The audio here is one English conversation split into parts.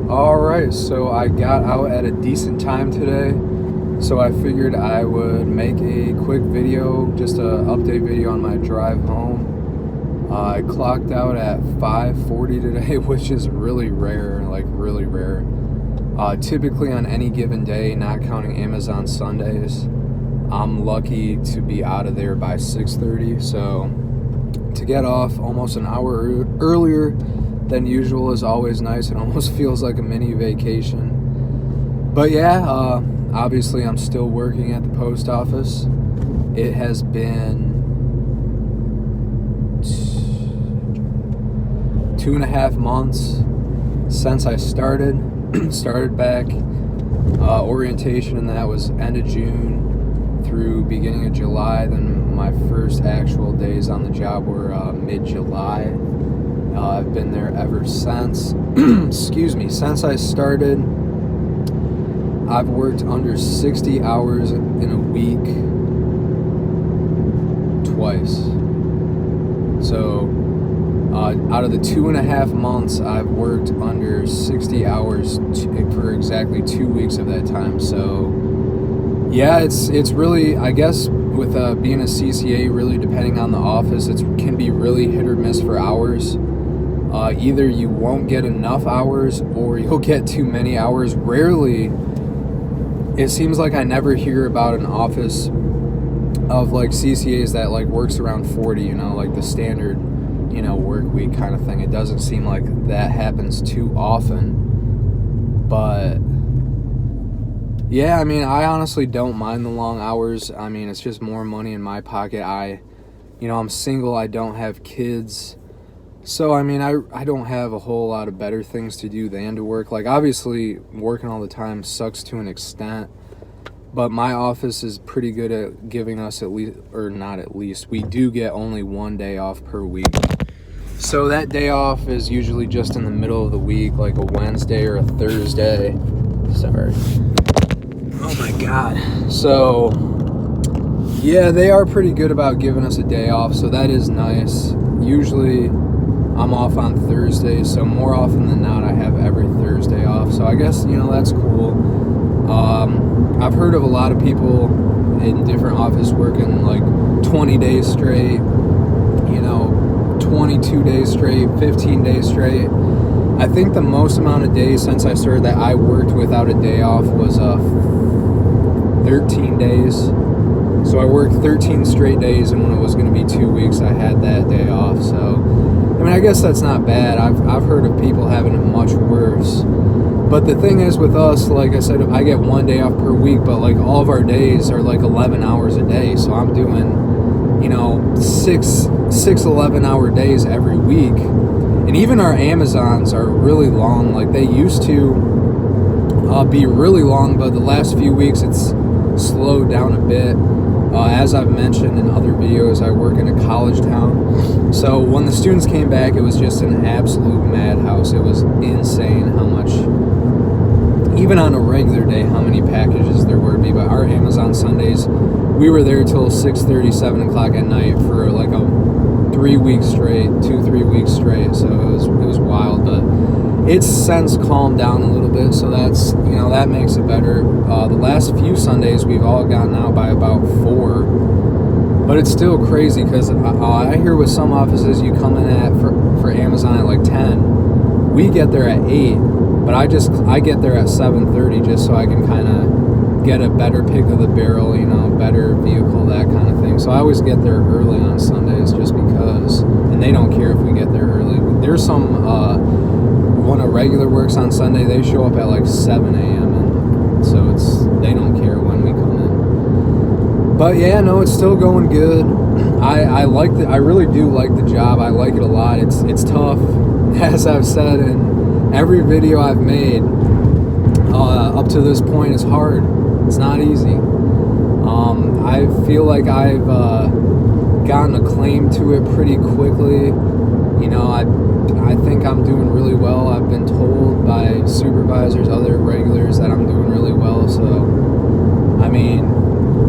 Alright, so I got out at a decent time today, so I figured I would make a quick video, just an update video on my drive home. I clocked out at 5:40 today, which is really rare, really rare. Typically on any given day, not counting Amazon Sundays, I'm lucky to be out of there by 6:30, so to get off almost an hour earlier than usual is always nice. It almost feels like a mini vacation. But yeah, obviously I'm still working at the post office. It has been 2.5 months since I started back orientation, and that was end of June through beginning of July. Then my first actual days on the job were mid-July. I've been there ever since. Since I started, I've worked under 60 hours in a week twice. So out of the 2.5 months, I've worked under 60 hours for exactly 2 weeks of that time. So yeah, it's really, I guess, with being a CCA, really depending on the office, it can be really hit or miss for hours. Either you won't get enough hours or you'll get too many hours. Rarely, it seems like I never hear about an office of like CCAs that like works around 40, like the standard, work week kind of thing. It doesn't seem like that happens too often. But yeah, I honestly don't mind the long hours. It's just more money in my pocket. I'm single, I don't have kids. So, I don't have a whole lot of better things to do than to work. Like, obviously, working all the time sucks to an extent, but my office is pretty good at giving us we do get only 1 day off per week. So that day off is usually just in the middle of the week, like a Wednesday or a Thursday. Sorry. Oh my God. So, yeah, they are pretty good about giving us a day off, so that is nice. Usually I'm off on Thursdays, so more often than not I have every Thursday off. So I guess, that's cool. I've heard of a lot of people in different offices working like 20 days straight, 22 days straight, 15 days straight. I think the most amount of days since I started that I worked without a day off was 13 days. So I worked 13 straight days, and when it was going to be 2 weeks, I had that day off. So, I guess that's not bad. I've heard of people having it much worse. But the thing is with us, like I said, I get 1 day off per week, but like all of our days are like 11 hours a day. So I'm doing, 6 11-hour days every week. And even our Amazons are really long. Like they used to be really long, but the last few weeks it's slowed down a bit. As I've mentioned in other videos, I work in a college town. So when the students came back, it was just an absolute madhouse. It was insane how much, even on a regular day, how many packages there would be. But our Amazon Sundays, we were there till 6:30, 7 o'clock at night for like a 3 weeks straight, 2-3 weeks straight. So it was wild, but it's since calmed down a little bit, so that's, that makes it better. The last few Sundays, we've all gotten out by about 4, but it's still crazy because I hear with some offices you come in for Amazon at like 10. We get there at 8, but I get there at 7:30 just so I can kind of get a better pick of the barrel, better vehicle, that kind of thing. So I always get there early on Sundays just because, and they don't care if we get there early. There's some, when a regular works on Sunday, they show up at like 7 a.m. and so they don't care when we come in. But yeah, no, it's still going good. I really do like the job. I like it a lot. It's tough, as I've said in every video I've made up to this point. It's hard. It's not easy. I feel like I've gotten acclaimed to it pretty quickly. I think I'm doing really well. I've been told by supervisors, other regulars, that I'm doing really well. So,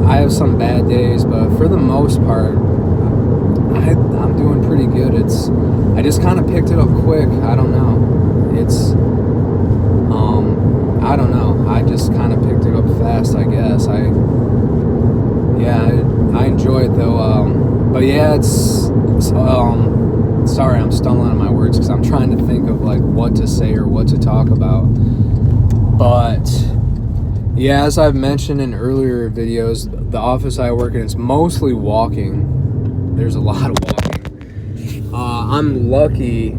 I have some bad days, but for the most part, I'm doing pretty good. I just kind of picked it up quick. I don't know. It's don't know. I just kind of picked it up fast, I guess. I enjoy it though. But yeah, it's sorry, I'm stumbling on my words because I'm trying to think of like what to say or what to talk about. But yeah, as I've mentioned in earlier videos, the office I work in is mostly walking. There's a lot of walking. I'm lucky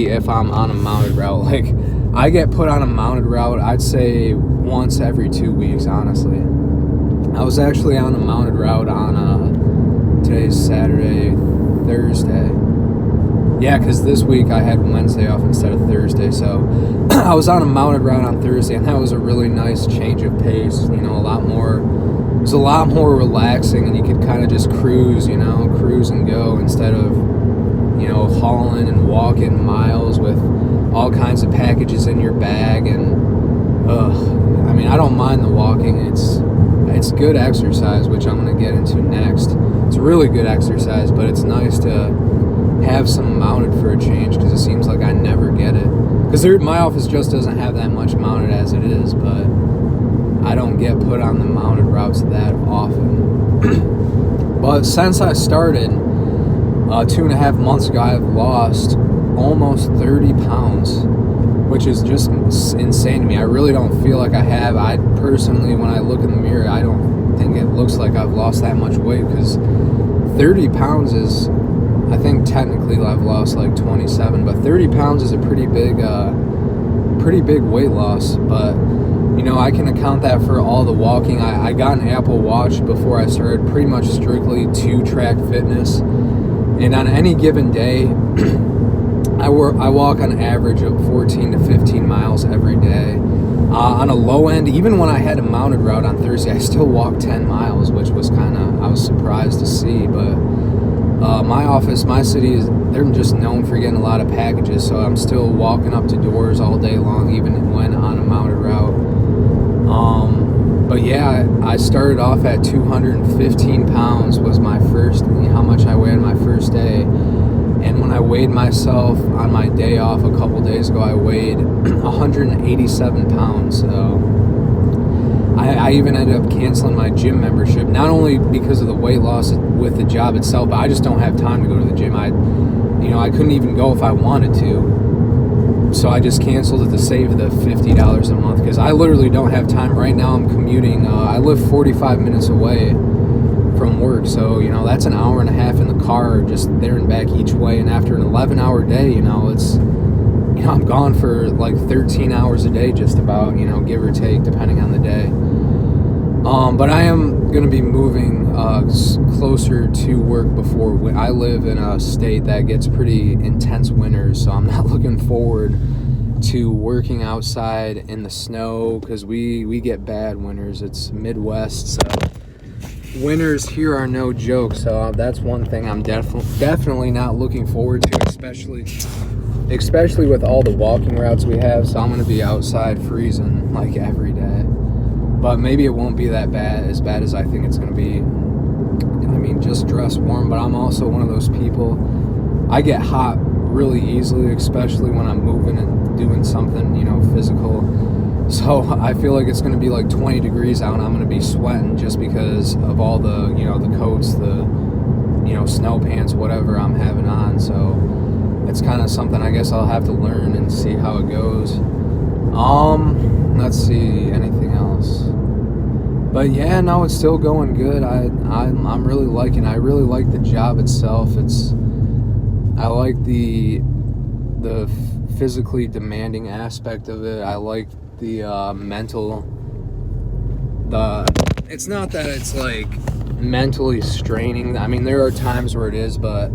if I'm on a mounted route. Like, I get put on a mounted route, I'd say once every 2 weeks, honestly. I was actually on a mounted route on today's Saturday, Thursday. Yeah, because this week I had Wednesday off instead of Thursday, so I was on a mounted route on Thursday, and that was a really nice change of pace. You know, it was a lot more relaxing, and you could kind of just cruise and go instead of, you know, hauling and walking miles with all kinds of packages in your bag. And I mean, I don't mind the walking. It's good exercise, which I'm going to get into next. It's really good exercise, but it's nice to have some mounted for a change, because it seems like I never get it. Because my office just doesn't have that much mounted as it is, but I don't get put on the mounted routes that often. But since I started 2.5 months ago, I've lost almost 30 pounds, which is just insane to me. I really don't feel like I have. I personally, when I look in the mirror, I don't think it looks like I've lost that much weight, because 30 pounds is, I think technically I've lost like 27, but 30 pounds is a pretty big weight loss. But, you know, I can account that for all the walking. I got an Apple Watch before I started, pretty much strictly to track fitness. And on any given day, I walk on average of 14 to 15 miles every day. On a low end, even when I had a mounted route on Thursday, I still walked 10 miles, which was I was surprised to see. But my city, they're just known for getting a lot of packages, so I'm still walking up to doors all day long, even when on a mounted route. But yeah, I started off at 215 pounds was my first, how much I weighed on my first day. And when I weighed myself on my day off a couple days ago, I weighed 187 pounds. So I even ended up canceling my gym membership, not only because of the weight loss with the job itself, but I just don't have time to go to the gym. I couldn't even go if I wanted to. So I just canceled it to save the $50 a month, because I literally don't have time. Right now I'm commuting. I live 45 minutes away from work, so, you know, that's an hour and a half in the car just there and back each way. And after an 11-hour day, I'm gone for like 13 hours a day, just about, give or take, depending on the day. But I am going to be moving closer to work before. I live in a state that gets pretty intense winters, so I'm not looking forward to working outside in the snow, because we get bad winters. It's Midwest, so winters here are no joke. So that's one thing I'm definitely not looking forward to, especially with all the walking routes we have. So I'm going to be outside freezing like every day. But maybe it won't be as bad as I think it's going to be. I mean, just dress warm. But I'm also one of those people, I get hot really easily, especially when I'm moving and doing something, physical. So I feel like it's going to be like 20 degrees out, and I'm going to be sweating just because of all the, the coats, the, snow pants, whatever I'm having on. So it's kind of something I guess I'll have to learn and see how it goes. Let's see, anything else? But yeah, no, it's still going good. I'm really liking it. I really like the job itself. I like the physically demanding aspect of it. I like the mental. It's not that it's like mentally straining. I mean, there are times where it is, but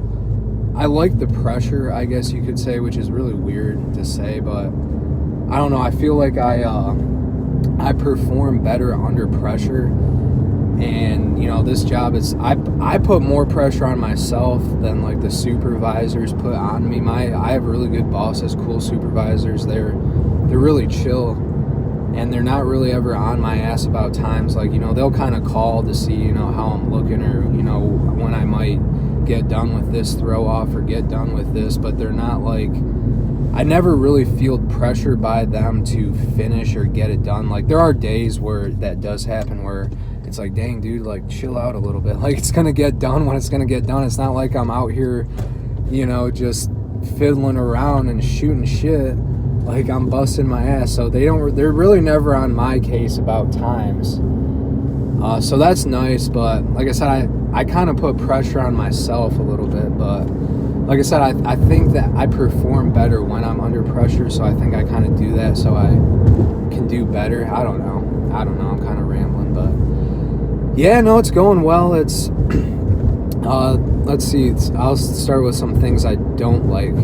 I like the pressure, I guess you could say, which is really weird to say, but I don't know. I feel like I perform better under pressure, and this job is I put more pressure on myself than like the supervisors put on me. I have really good bosses, cool supervisors. They're really chill, and they're not really ever on my ass about times. Like, they'll kind of call to see how I'm looking, or when I might get done with this throw off or get done with this, but they're not like I never really feel pressure by them to finish or get it done. Like, there are days where that does happen, where it's like, dang, dude, like, chill out a little bit. Like, it's gonna get done when it's gonna get done. It's not like I'm out here, you know, just fiddling around and shooting shit. Like, I'm busting my ass. So they're really never on my case about times. So that's nice, but like I said, I kind of put pressure on myself a little bit, but like I said, I think that I perform better when I'm under pressure, so I think I kind of do that so I can do better. I don't know. I'm kind of rambling, but yeah, no, it's going well. It's, let's see, I'll start with some things I don't like.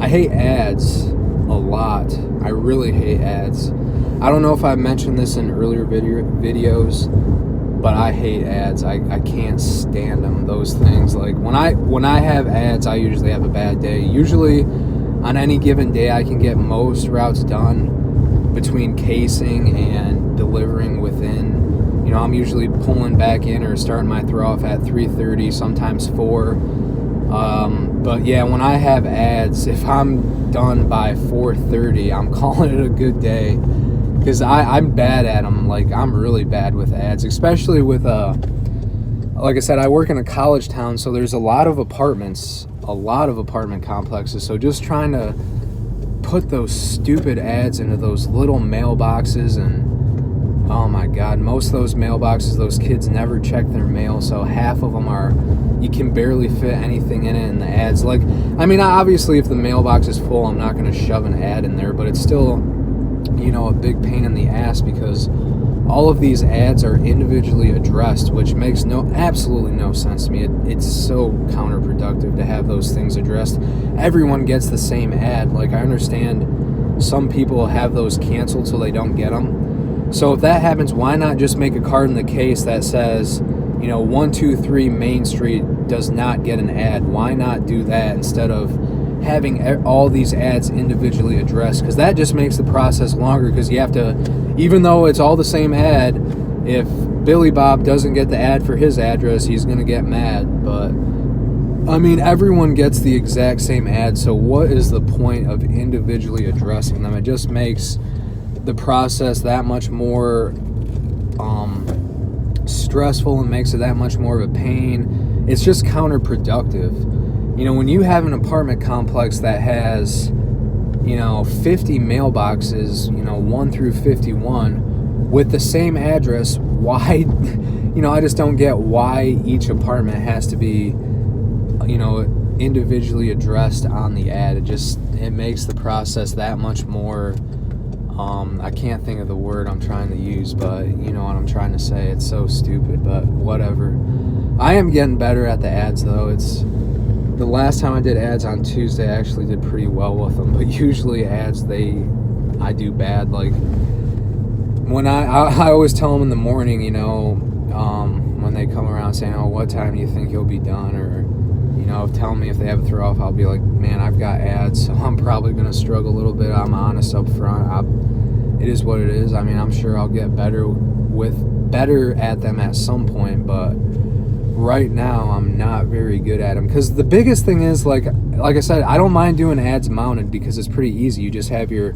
I hate ads a lot. I really hate ads. I don't know if I mentioned this in earlier videos, but I hate ads. I can't stand them, those things. Like, when I have ads, I usually have a bad day. Usually on any given day, I can get most routes done between casing and delivering within, you know, I'm usually pulling back in or starting my throw off at 3:30, sometimes 4. But yeah, when I have ads, if I'm done by 4:30, I'm calling it a good day. Because I'm bad at them. Like, I'm really bad with ads, especially with, like I said, I work in a college town, so there's a lot of apartment complexes. So just trying to put those stupid ads into those little mailboxes, and oh my God, most of those mailboxes, those kids never check their mail, so half of them are, you can barely fit anything in it in the ads. Like, I mean, obviously if the mailbox is full, I'm not going to shove an ad in there, but it's still, you know, a big pain in the ass because all of these ads are individually addressed, which makes absolutely no sense to me. It's so counterproductive to have those things addressed. Everyone gets the same ad. Like, I understand some people have those canceled so they don't get them. So if that happens, why not just make a card in the case that says, you know, 123 Main Street does not get an ad? Why not do that instead of having all these ads individually addressed? Because that just makes the process longer, because you have to, even though it's all the same ad, if Billy Bob doesn't get the ad for his address, he's going to get mad. But I mean, everyone gets the exact same ad, so what is the point of individually addressing them? It just makes the process that much more stressful and makes it that much more of a pain. It's just counterproductive. You know, when you have an apartment complex that has, you know, 50 mailboxes, you know, 1 through 51 with the same address, why, you know, I just don't get why each apartment has to be, you know, individually addressed on the ad. It makes the process that much more, I can't think of the word I'm trying to use, but you know what I'm trying to say. It's so stupid, but whatever. I am getting better at the ads, though. The last time I did ads on Tuesday, I actually did pretty well with them, but usually ads, I do bad. Like, when I always tell them in the morning, you know, when they come around saying, oh, what time do you think you'll be done? Or, you know, tell me if they have a throw off, I'll be like, man, I've got ads, so I'm probably going to struggle a little bit. I'm honest up front. It is what it is. I mean, I'm sure I'll get better at them at some point, but right now I'm not very good at them. Because the biggest thing is, like I said, I don't mind doing ads mounted because it's pretty easy. You just have your,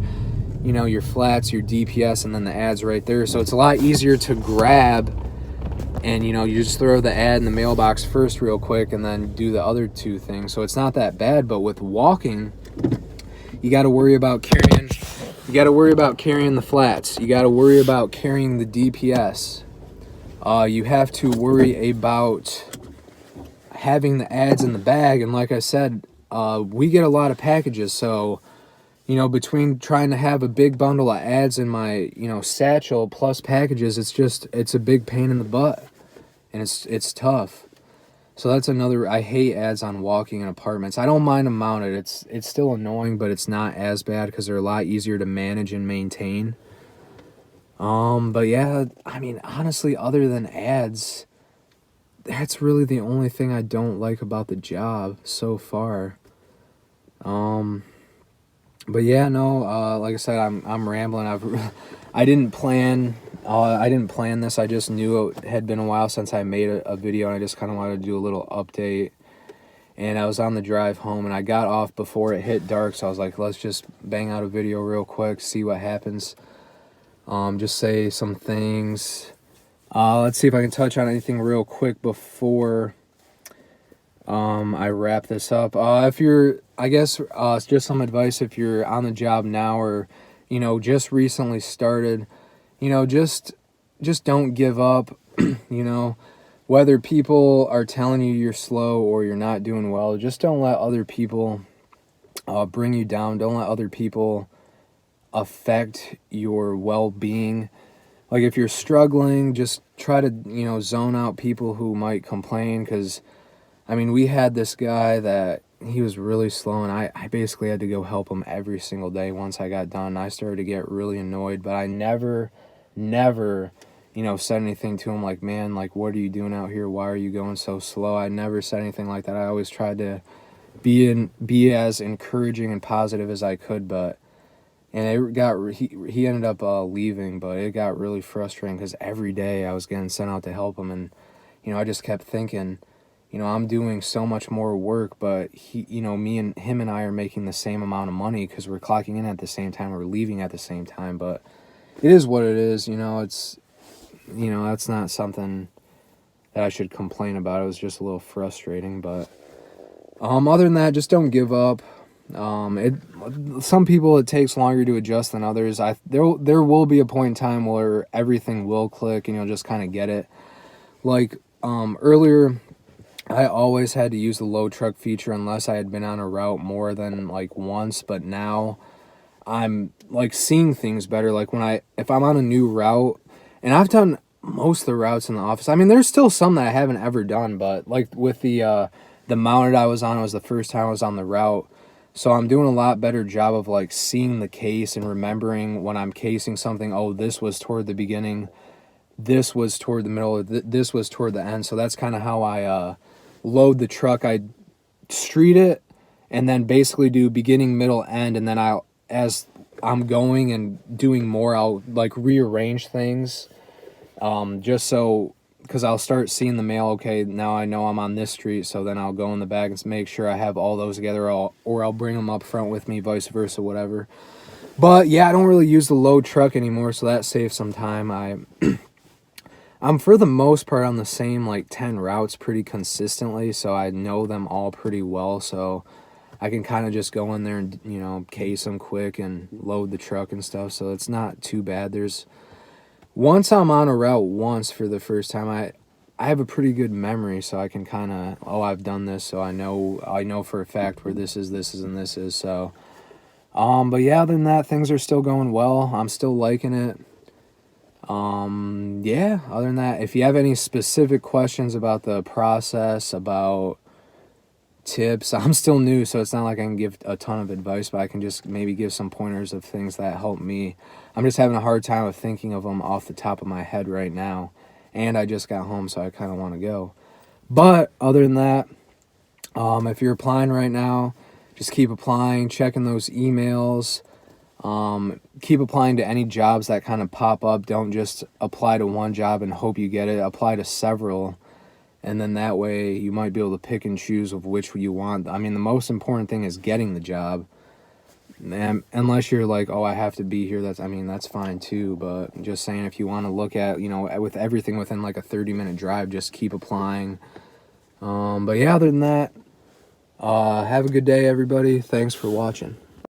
you know, your flats, your DPS, and then the ads right there. So it's a lot easier to grab, and, you know, you just throw the ad in the mailbox first real quick and then do the other two things. So it's not that bad. But with walking, you got to worry about carrying the flats. You got to worry about carrying the DPS. You have to worry about having the ads in the bag. And like I said, we get a lot of packages. So, you know, between trying to have a big bundle of ads in my, you know, satchel plus packages, it's a big pain in the butt. And it's tough. So that's another, I hate ads on walking in apartments. I don't mind them mounted. It's still annoying, but it's not as bad because they're a lot easier to manage and maintain. But yeah, I mean, honestly, other than ads, that's really the only thing I don't like about the job so far. But yeah, no, like I said, I'm rambling. I didn't plan this. I just knew it had been a while since I made a video, and I just kind of wanted to do a little update. and I was on the drive home, and I got off before it hit dark, so I was like, let's just bang out a video real quick, see what happens. Just say some things. Let's see if I can touch on anything real quick before I wrap this up. If you're, I guess, just some advice if you're on the job now, or, you know, just recently started, you know, just don't give up. You know, whether people are telling you you're slow or you're not doing well, just don't let other people bring you down. Don't let other people affect your well-being. Like, if you're struggling, just try to, you know, zone out people who might complain, because I mean, we had this guy that he was really slow, and I basically had to go help him every single day. Once I got done, I started to get really annoyed, but I never, you know, said anything to him like, man, like, what are you doing out here? Why are you going so slow? I never said anything like that. I always tried to be as encouraging and positive as I could, and he ended up leaving, but it got really frustrating because every day I was getting sent out to help him, and, you know, I just kept thinking, you know, I'm doing so much more work, but he, you know, him and I are making the same amount of money because we're clocking in at the same time, we're leaving at the same time. But it is what it is, you know. It's, you know, that's not something that I should complain about. It was just a little frustrating, but other than that, just don't give up. Some people it takes longer to adjust than others. There will be a point in time where everything will click and you'll just kind of get it. Like earlier, I always had to use the load truck feature unless I had been on a route more than like once, but now I'm like seeing things better. Like if I'm on a new route, and I've done most of the routes in the office. I mean, there's still some that I haven't ever done, but like with the mounted I was on, it was the first time I was on the route. So I'm doing a lot better job of like seeing the case and remembering when I'm casing something, oh, this was toward the beginning, this was toward the middle, this was toward the end. So that's kind of how I load the truck. I street it and then basically do beginning, middle, end, and then as I'm going and doing more, I'll like rearrange things just so, because I'll start seeing the mail. Okay, now I know I'm on this street, so then I'll go in the bag and make sure I have all those together, or I'll bring them up front with me, vice versa, whatever. But yeah, I don't really use the load truck anymore, so that saves some time. I'm for the most part on the same like 10 routes pretty consistently, so I know them all pretty well, so I can kind of just go in there and, you know, case them quick and load the truck and stuff, so it's not too bad. Once I'm on a route once for the first time, I have a pretty good memory, so I can kind of, oh, I've done this, so I know for a fact where this is, and this is, so, but yeah, other than that, things are still going well. I'm still liking it. Yeah, other than that, if you have any specific questions about the process, about tips, I'm still new, so it's not like I can give a ton of advice, but I can just maybe give some pointers of things that help me. I'm just having a hard time of thinking of them off the top of my head right now, and I just got home, so I kind of want to go. But other than that, if you're applying right now, just keep applying, checking those emails. Keep applying to any jobs that kind of pop up. Don't just apply to one job and hope you get it. Apply to several, and then that way you might be able to pick and choose of which you want. I mean, the most important thing is getting the job. And unless you're like, oh, I have to be here, that's fine too. But just saying, if you want to look at, you know, with everything within like a 30-minute drive, just keep applying. But yeah, other than that, have a good day, everybody. Thanks for watching.